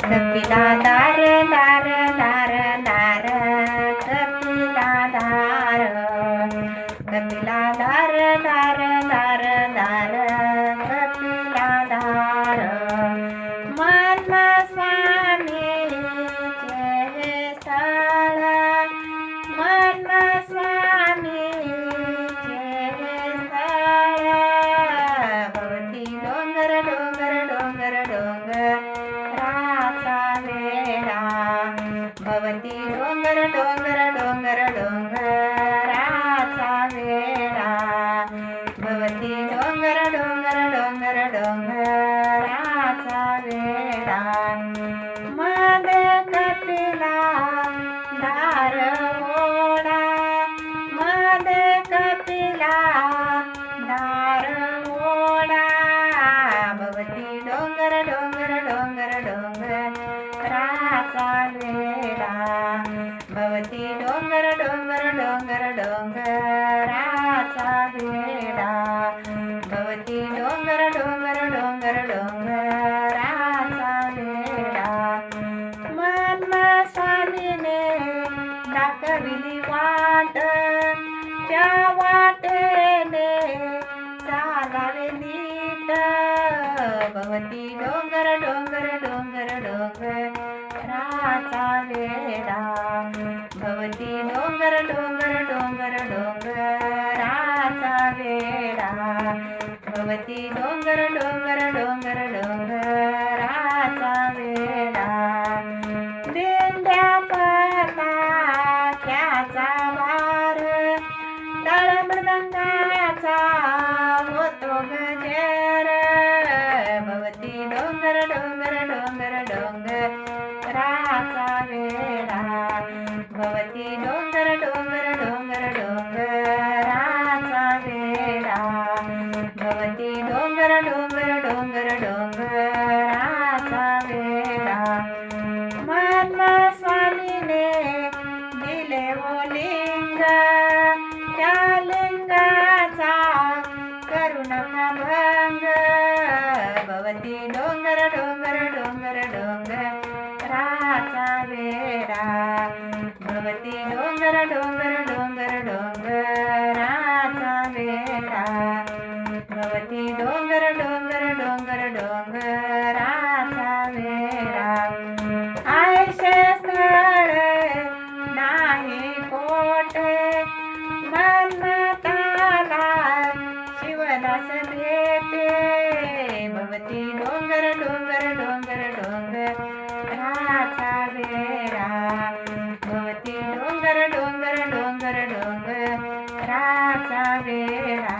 कपिला दार दार दार दार कपिला दार कपिला दार दार दार दार कपिला दार महात्मा स्वामीचे हे स्थळ महात्मा स्वामीचे हे स्थळ भवती डोंगर डोंगर डोंगर डोंगर भवती डोंगर डोंगर डोंगर डोंगराचा वेढा भवती डोंगर डोंगर डोंगर डोंगराचा वेढा मद कपिला दार ओढा मद कपिला दार ओढा भवती डोंगर डोंगर डोंगर डोंगराचा वेढा भवती डोंगर डोंगर डोंगर डोंगराचा वेढा भवती डोंगर डोंगर डोंगर डोंगराचा वेढा महात्मा स्वामीने दाखविली वाट त्या वाटेने चालावे नीट भवती डोंगर डोंगर डोंगर डोंगराचा वेढा भवती डोंगर डोंगर डोंगर डोंगराचा वेढा भवती डोंगर डोंगर डोंगर डोंगराचा वेढा दिंड्या पताक्याचा भार टाळ मृदंगाचा होतो गजर भवती डोंगर डोंगर डोंगर डोंगराचा वेढा भवती डोंगर डोंगर डोंगर डोंगराचा वेढा भवती डोंगर डोंगर डोंगर डोंगराचा वेढा महात्मा स्वामीने दिले वो लिंग त्या लिंगाचा करू नका भंग भवती डोंगर डोंगर डोंगर डोंगराचा वेढा भवती डोंगर डोंगर डोंगर डोंगराचा वेढा भवती डोंगर डोंगर डोंगर डोंगराचा वेढा आयशे स्थळ नाही कोठे मन्मथाला शिवदास भेटे भवती डोंगर डोंगर डोंगर डोंगराचा वेढा भवती डोंगर डोंगर डोंगर डोंगराचा वेढा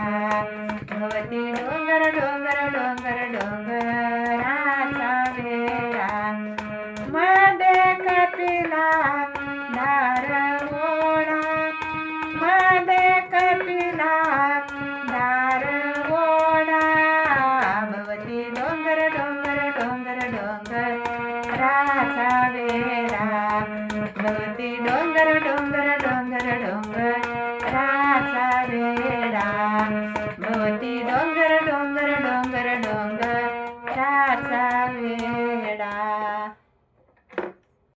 भवती डोंगर डोंगर डोंगर डोंगराचा वेढा मध्ये कपिला दार ओढा मध्ये कपिला दार ओढा भवती डोंगर डोंगर डोंगर डोंगराचा वेढा भवती डोंगर डोंगर डोंगर डोंगर